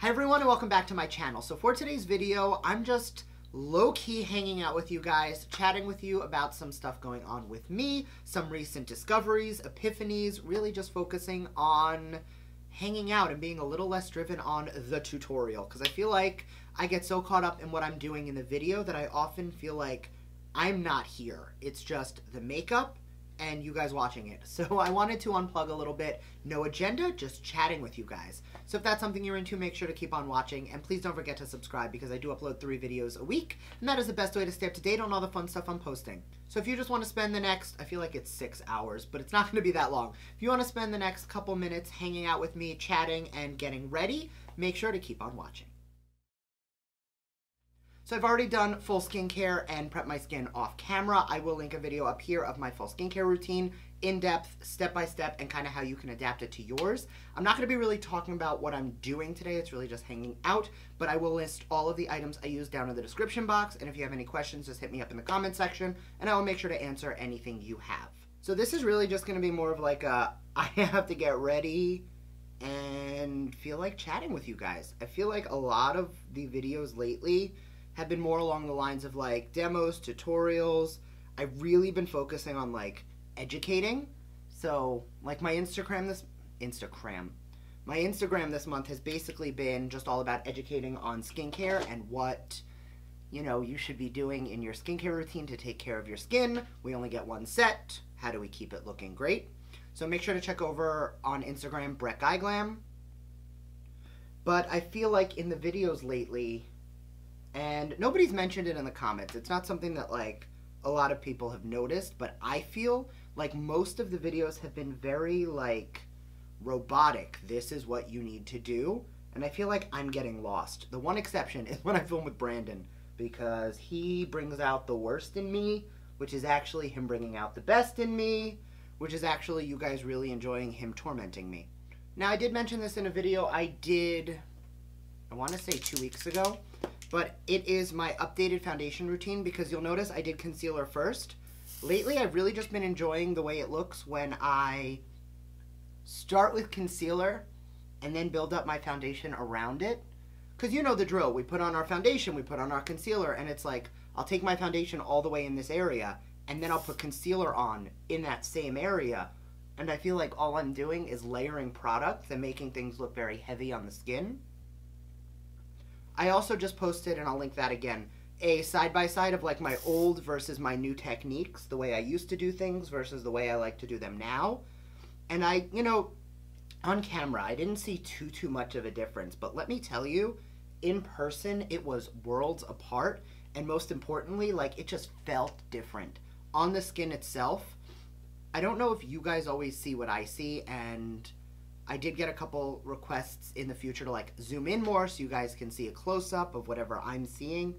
Hi everyone and welcome back to my channel. So for today's video, I'm just low-key hanging out with you guys, chatting with you about some stuff going on with me, some recent discoveries, epiphanies, really just focusing on hanging out and being a little less driven on the tutorial. Because I feel like I get so caught up in what I'm doing in the video that I often feel like I'm not here. It's just the makeup and you guys watching it. So I wanted to unplug a little bit. No agenda, just chatting with you guys. So if that's something you're into, make sure to keep on watching. And please don't forget to subscribe because I do upload 3 videos a week. And that is the best way to stay up to date on all the fun stuff I'm posting. So if you just want to spend the next, I feel like it's 6 hours, but it's not going to be that long. If you want to spend the next couple minutes hanging out with me, chatting, and getting ready, make sure to keep on watching. So I've already done full skincare and prepped my skin off camera. I will link a video up here of my full skincare routine, in depth, step by step, and kind of how you can adapt it to yours. I'm not going to be really talking about what I'm doing today. It's really just hanging out, but I will list all of the items I use down in the description box. And if you have any questions, just hit me up in the comment section and I will make sure to answer anything you have. So this is really just going to be more of like a, I have to get ready and feel like chatting with you guys. I feel like a lot of the videos lately have been more along the lines of like demos, tutorials. I've really been focusing on like educating. So like my Instagram this month has basically been just all about educating on skincare and what, you know, you should be doing in your skincare routine to take care of your skin. We only get one set. How do we keep it looking great? So make sure to check over on Instagram, Glam. But I feel like in the videos lately, and nobody's mentioned it in the comments. It's not something that like a lot of people have noticed, but I feel like most of the videos have been very like robotic. This is what you need to do. And I feel like I'm getting lost. The one exception is when I film with Brandon because he brings out the worst in me, which is actually him bringing out the best in me, which is actually you guys really enjoying him tormenting me. Now I did mention this in a video I want to say 2 weeks ago. But it is my updated foundation routine because you'll notice I did concealer first. Lately, I've really just been enjoying the way it looks when I start with concealer and then build up my foundation around it. Because you know the drill. We put on our foundation, we put on our concealer, and it's like, I'll take my foundation all the way in this area, and then I'll put concealer on in that same area. And I feel like all I'm doing is layering products and making things look very heavy on the skin. I also just posted, and I'll link that again, a side-by-side of like my old versus my new techniques, the way I used to do things versus the way I like to do them now. And I, you know, on camera, I didn't see too much of a difference, but let me tell you, in person, it was worlds apart, and most importantly, like, it just felt different. On the skin itself, I don't know if you guys always see what I see, and I did get a couple requests in the future to like zoom in more so you guys can see a close-up of whatever I'm seeing.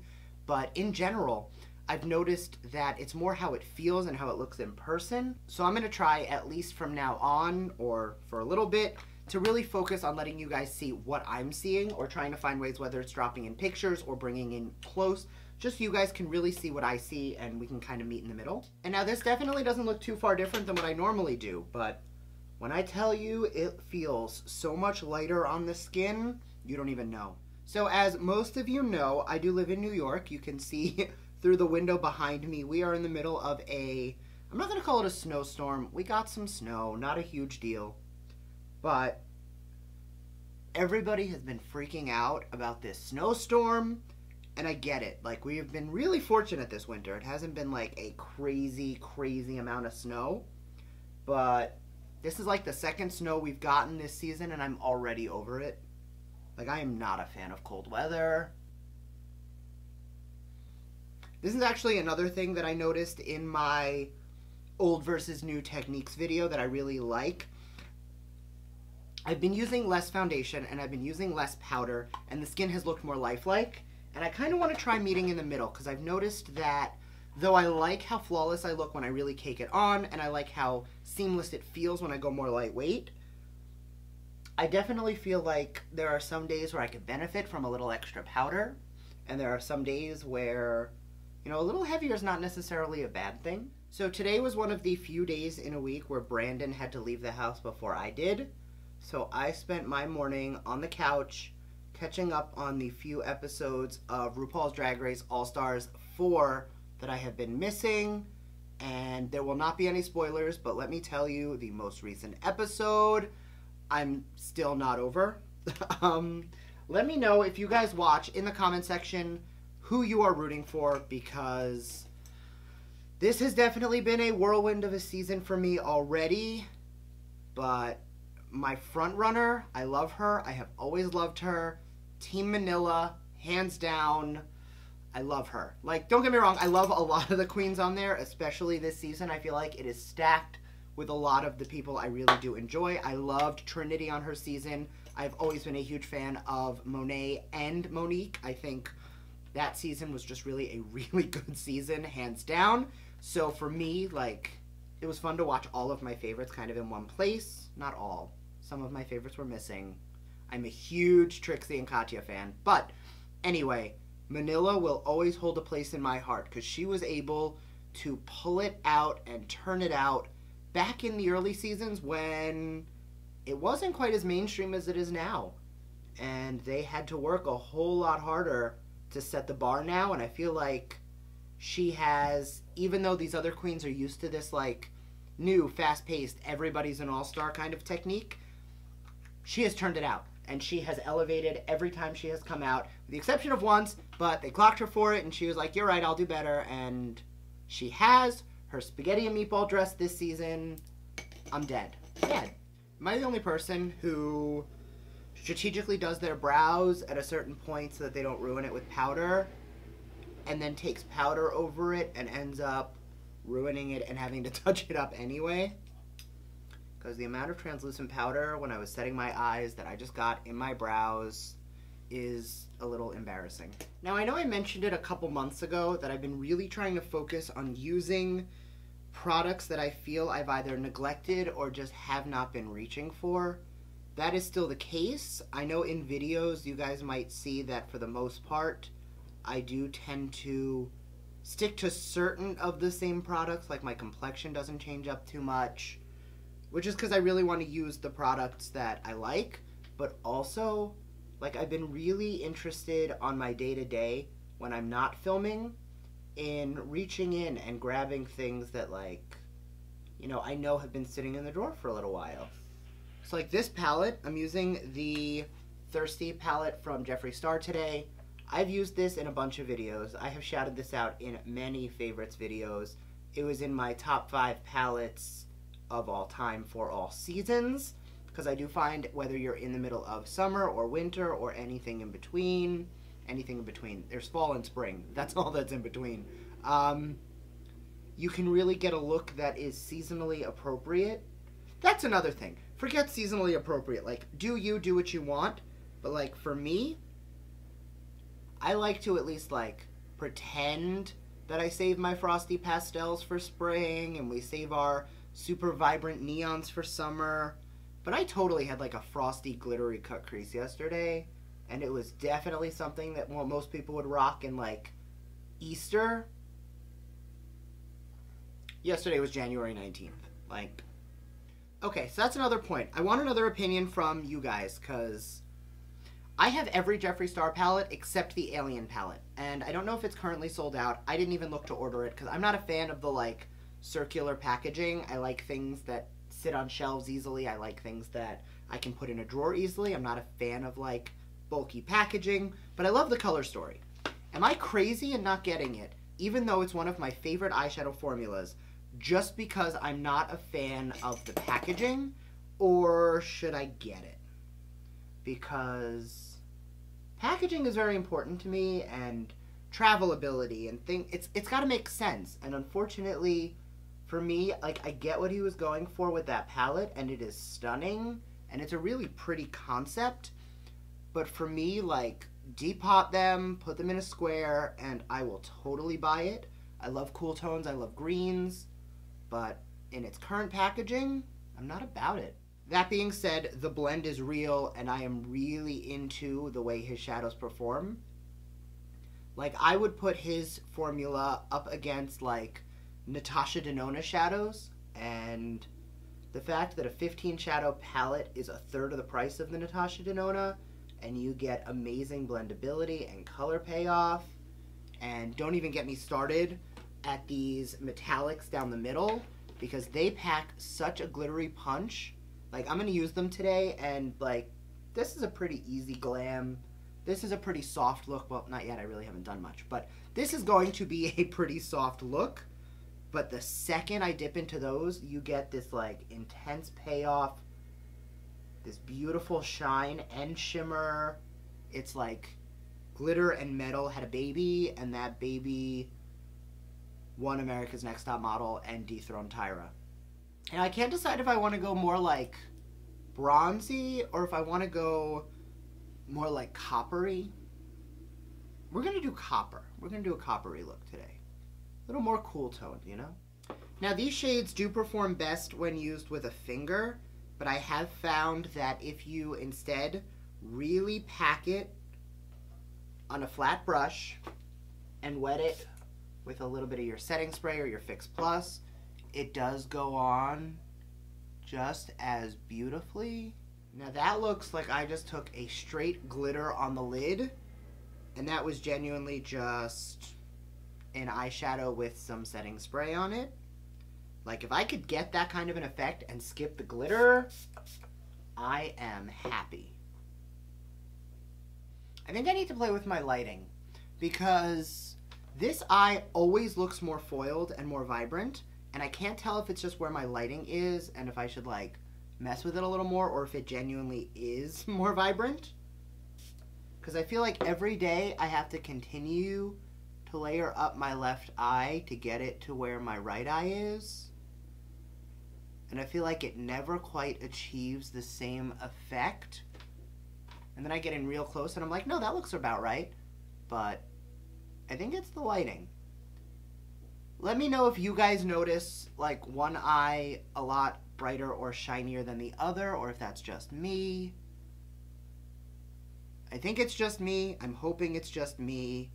But in general, I've noticed that it's more how it feels and how it looks in person. So I'm going to try, at least from now on or for a little bit, to really focus on letting you guys see what I'm seeing or trying to find ways, whether it's dropping in pictures or bringing in close, just so you guys can really see what I see and we can kind of meet in the middle. And now this definitely doesn't look too far different than what I normally do, but when I tell you it feels so much lighter on the skin, you don't even know. So as most of you know, I do live in New York. You can see through the window behind me, we are in the middle of a, I'm not going to call it a snowstorm. We got some snow, not a huge deal. But everybody has been freaking out about this snowstorm, and I get it. Like, we have been really fortunate this winter. It hasn't been like a crazy amount of snow, but this is like the second snow we've gotten this season, and I'm already over it. Like, I am not a fan of cold weather. This is actually another thing that I noticed in my old versus new techniques video that I really like. I've been using less foundation, and I've been using less powder, and the skin has looked more lifelike. And I kind of want to try meeting in the middle, because I've noticed that though I like how flawless I look when I really cake it on, and I like how seamless it feels when I go more lightweight, I definitely feel like there are some days where I could benefit from a little extra powder, and there are some days where, you know, a little heavier is not necessarily a bad thing. So today was one of the few days in a week where Brandon had to leave the house before I did. So I spent my morning on the couch catching up on the few episodes of RuPaul's Drag Race All-Stars 4 that I have been missing. And there will not be any spoilers, but let me tell you, the most recent episode, I'm still not over. Let me know if you guys watch in the comment section who you are rooting for, because this has definitely been a whirlwind of a season for me already. But my front runner, I love her. I have always loved her. Team Manila, hands down. I love her. Like, don't get me wrong, I love a lot of the queens on there, especially this season. I feel like it is stacked with a lot of the people I really do enjoy. I loved Trinity on her season. I've always been a huge fan of Monet and Monique. I think that season was just really a really good season, hands down. So for me, like, it was fun to watch all of my favorites kind of in one place. Not all. Some of my favorites were missing. I'm a huge Trixie and Katya fan. But anyway, Manila will always hold a place in my heart because she was able to pull it out and turn it out back in the early seasons when it wasn't quite as mainstream as it is now. And they had to work a whole lot harder to set the bar now. And I feel like she has, even though these other queens are used to this like new, fast-paced, everybody's an all-star kind of technique, she has turned it out. And she has elevated every time she has come out, with the exception of once, but they clocked her for it, and she was like, you're right, I'll do better. And she has. Her spaghetti and meatball dress this season, I'm dead. Dead. Am I the only person who strategically does their brows at a certain point so that they don't ruin it with powder, and then takes powder over it and ends up ruining it and having to touch it up anyway? Because the amount of translucent powder when I was setting my eyes that I just got in my brows is a little embarrassing. Now, I know I mentioned it a couple months ago that I've been really trying to focus on using products that I feel I've either neglected or just have not been reaching for. That is still the case. I know in videos you guys might see that for the most part I do tend to stick to certain of the same products, like my complexion doesn't change up too much, which is because I really want to use the products that I like. But also, like, I've been really interested on my day-to-day when I'm not filming in reaching in and grabbing things that, like, you know, I know have been sitting in the drawer for a little while. So like this palette, I'm using the Thirsty palette from Jeffree Star today. I've used this in a bunch of videos. I have shouted this out in many favorites videos. It was in my top 5 palettes of all time for all seasons, because I do find whether you're in the middle of summer or winter or anything in between, there's fall and spring, that's all that's in between, you can really get a look that is seasonally appropriate. That's another thing. Forget seasonally appropriate. Like, do what you want, but like for me, I like to at least like pretend that I save my frosty pastels for spring and we save our super vibrant neons for summer. But I totally had like a frosty glittery cut crease yesterday, and it was definitely something that most people would rock in like Easter. Yesterday was January 19th. Like, okay, so that's another point. I want another opinion from you guys, because I have every Jeffree Star palette except the Alien palette, and I don't know if it's currently sold out. I didn't even look to order it because I'm not a fan of the like circular packaging. I like things that sit on shelves easily. I like things that I can put in a drawer easily. I'm not a fan of like bulky packaging, but I love the color story. Am I crazy in not getting it, even though it's one of my favorite eyeshadow formulas, just because I'm not a fan of the packaging? Or should I get it? Because packaging is very important to me, and travelability and it's got to make sense. And unfortunately for me, like, I get what he was going for with that palette, and it is stunning, and it's a really pretty concept. But for me, like, depot them, put them in a square, and I will totally buy it. I love cool tones, I love greens, but in its current packaging, I'm not about it. That being said, the blend is real, and I am really into the way his shadows perform. Like, I would put his formula up against, like, Natasha Denona shadows, and the fact that a 15 shadow palette is a third of the price of the Natasha Denona, and you get amazing blendability and color payoff. And don't even get me started at these metallics down the middle, because they pack such a glittery punch. Like, I'm gonna use them today, and like, this is a pretty easy glam. This is a pretty soft look. Well, not yet, I really haven't done much, but this is going to be a pretty soft look. But the second I dip into those, you get this like intense payoff, this beautiful shine and shimmer. It's like glitter and metal had a baby, and that baby won America's Next Top Model and dethroned Tyra. And I can't decide if I want to go more like bronzy or if I want to go more like coppery. We're going to do copper. We're going to do a coppery look today. A little more cool toned, you know? Now, these shades do perform best when used with a finger, but I have found that if you instead really pack it on a flat brush and wet it with a little bit of your setting spray or your Fix Plus, it does go on just as beautifully. Now that looks like I just took a straight glitter on the lid, and that was genuinely just an eyeshadow with some setting spray on it. Like, if I could get that kind of an effect and skip the glitter, I am happy. I think I need to play with my lighting, because this eye always looks more foiled and more vibrant, and I can't tell if it's just where my lighting is and if I should like mess with it a little more, or if it genuinely is more vibrant. Because I feel like every day I have to continue to layer up my left eye to get it to where my right eye is. And I feel like it never quite achieves the same effect. And then I get in real close and I'm like, no, that looks about right. But I think it's the lighting. Let me know if you guys notice like one eye a lot brighter or shinier than the other, or if that's just me. I think it's just me. I'm hoping it's just me.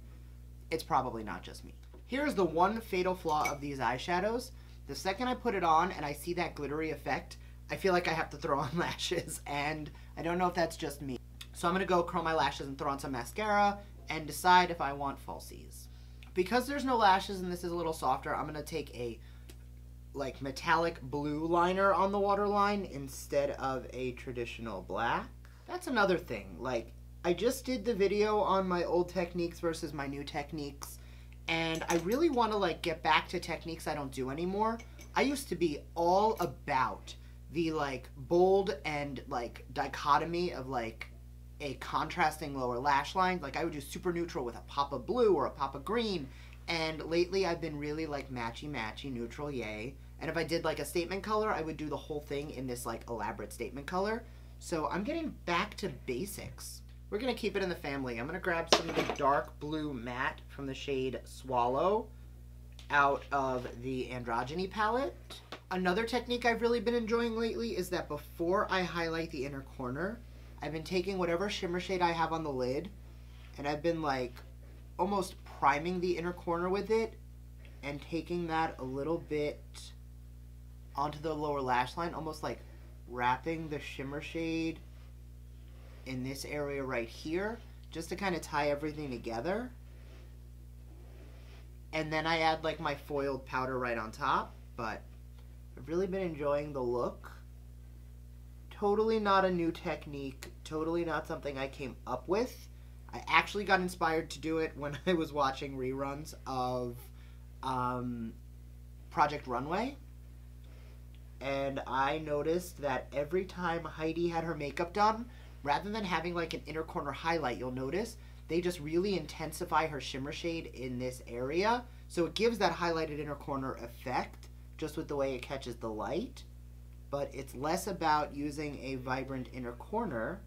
It's probably not just me. Here's the one fatal flaw of these eyeshadows. The second I put it on and I see that glittery effect, I feel like I have to throw on lashes, and I don't know if that's just me. So I'm going to go curl my lashes and throw on some mascara and decide if I want falsies. Because there's no lashes and this is a little softer, I'm going to take a like metallic blue liner on the waterline instead of a traditional black. That's another thing. Like, I just did the video on my old techniques versus my new techniques, and I really want to like get back to techniques I don't do anymore. I used to be all about the like bold and like dichotomy of like a contrasting lower lash line. Like, I would do super neutral with a pop of blue or a pop of green, and lately I've been really like matchy neutral, yay. And if I did like a statement color, I would do the whole thing in this like elaborate statement color. So I'm getting back to basics. We're gonna keep it in the family. I'm gonna grab some of the dark blue matte from the shade Swallow out of the Androgyny palette. Another technique I've really been enjoying lately is that before I highlight the inner corner, I've been taking whatever shimmer shade I have on the lid, and I've been like almost priming the inner corner with it and taking that a little bit onto the lower lash line, almost like wrapping the shimmer shade in this area right here, just to kind of tie everything together. And then I add like my foiled powder right on top, but I've really been enjoying the look. Totally not a new technique, totally not something I came up with. I actually got inspired to do it when I was watching reruns of Project Runway. And I noticed that every time Heidi had her makeup done, rather than having like an inner corner highlight, you'll notice they just really intensify her shimmer shade in this area. So it gives that highlighted inner corner effect just with the way it catches the light. But it's less about using a vibrant inner corner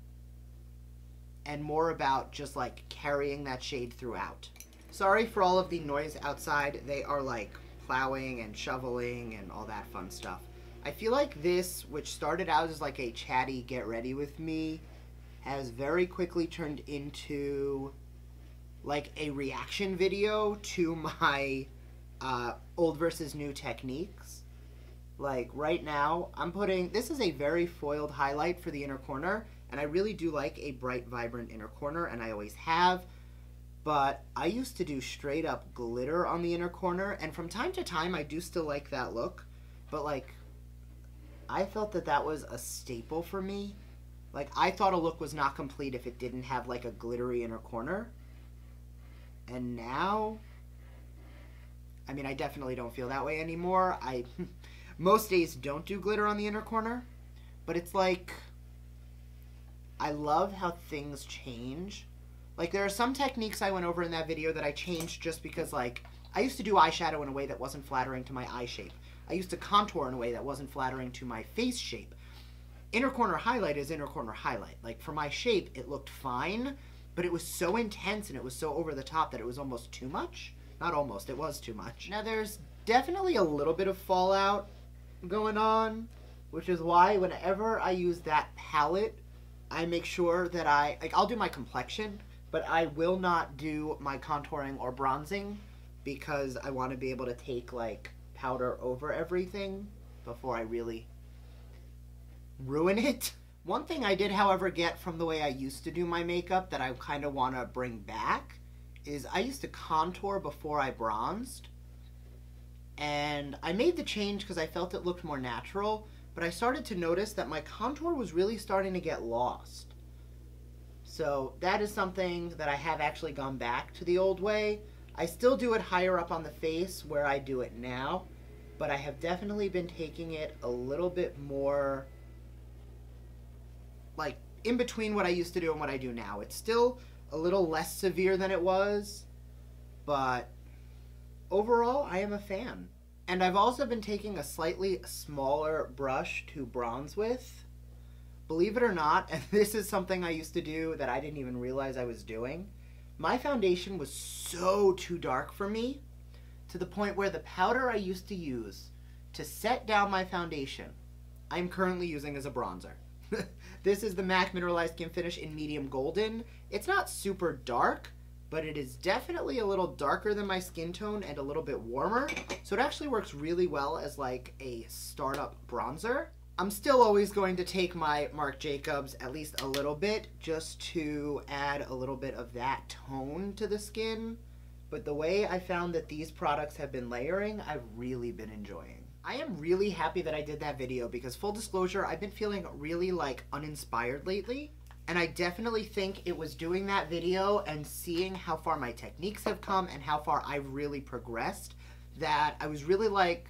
and more about just like carrying that shade throughout. Sorry for all of the noise outside. They are like plowing and shoveling and all that fun stuff. I feel like this, which started out as like a chatty get ready with me, has very quickly turned into like a reaction video to my old versus new techniques. Like right now, I'm putting, this is a very foiled highlight for the inner corner, And I really do like a bright, vibrant inner corner, and I always have. But I used to do straight up glitter on the inner corner, and from time to time I do still like that look. But like, I felt that that was a staple for me. Like, I thought a look was not complete if it didn't have like a glittery inner corner. And now, I mean, I definitely don't feel that way anymore. I most days don't do glitter on the inner corner, but it's like, I love how things change. Like, there are some techniques I went over in that video that I changed just because, like, I used to do eyeshadow in a way that wasn't flattering to my eye shape. I used to contour in a way that wasn't flattering to my face shape. Inner corner highlight is inner corner highlight. Like, for my shape, it looked fine, but it was so intense and it was so over the top that it was almost too much. Not almost, it was too much. Now, there's definitely a little bit of fallout going on, which is why whenever I use that palette, I make sure that I'll do my complexion, but I will not do my contouring or bronzing because I want to be able to take, like, powder over everything before I really ruin it. One thing I did, however, get from the way I used to do my makeup that I kind of want to bring back is I used to contour before I bronzed. And I made the change because I felt it looked more natural, but I started to notice that my contour was really starting to get lost. So that is something that I have actually gone back to the old way. I still do it higher up on the face where I do it now, but I have definitely been taking it a little bit more, like, in between what I used to do and what I do now. It's still a little less severe than it was, but overall, I am a fan. And I've also been taking a slightly smaller brush to bronze with. Believe it or not, and this is something I used to do that I didn't even realize I was doing, my foundation was so too dark for me to the point where the powder I used to use to set down my foundation, I'm currently using as a bronzer. This is the MAC Mineralized Skinfinish in medium golden. It's not super dark, but it is definitely a little darker than my skin tone and a little bit warmer. So it actually works really well as like a startup bronzer. I'm still always going to take my Marc Jacobs at least a little bit just to add a little bit of that tone to the skin. But the way I found that these products have been layering, I've really been enjoying. I am really happy that I did that video because, full disclosure, I've been feeling really like uninspired lately. And I definitely think it was doing that video and seeing how far my techniques have come and how far I've really progressed that I was really like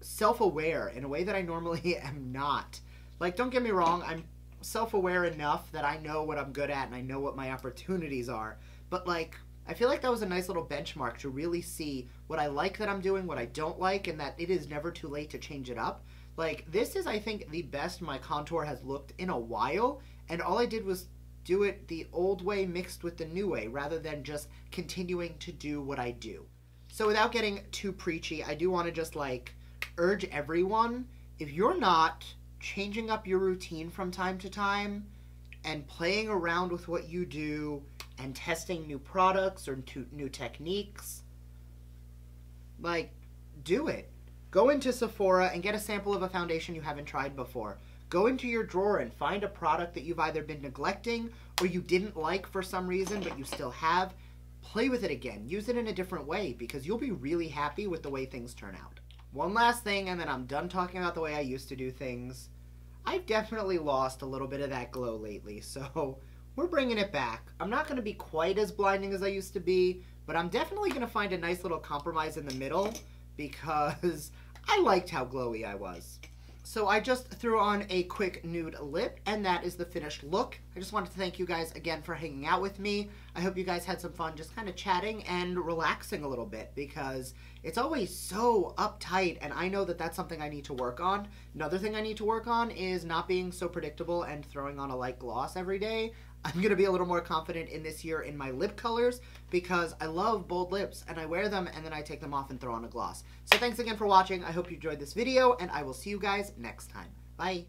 self-aware in a way that I normally am not. Like, don't get me wrong, I'm self-aware enough that I know what I'm good at and I know what my opportunities are. But like, I feel like that was a nice little benchmark to really see what I like that I'm doing, what I don't like, and that it is never too late to change it up. Like, this is, I think, the best my contour has looked in a while, and all I did was do it the old way mixed with the new way, rather than just continuing to do what I do. So without getting too preachy, I do want to just, like, urge everyone, if you're not changing up your routine from time to time and playing around with what you do and testing new products or new techniques, like, do it. Go into Sephora and get a sample of a foundation you haven't tried before. Go into your drawer and find a product that you've either been neglecting or you didn't like for some reason but you still have. Play with it again. Use it in a different way because you'll be really happy with the way things turn out. One last thing and then I'm done talking about the way I used to do things. I've definitely lost a little bit of that glow lately, so we're bringing it back. I'm not going to be quite as blinding as I used to be, but I'm definitely going to find a nice little compromise in the middle because I liked how glowy I was. So I just threw on a quick nude lip, and that is the finished look. I just wanted to thank you guys again for hanging out with me. I hope you guys had some fun just kind of chatting and relaxing a little bit because it's always so uptight, and I know that that's something I need to work on. Another thing I need to work on is not being so predictable and throwing on a light gloss every day. I'm going to be a little more confident in this year in my lip colors because I love bold lips and I wear them and then I take them off and throw on a gloss. So thanks again for watching. I hope you enjoyed this video and I will see you guys next time. Bye.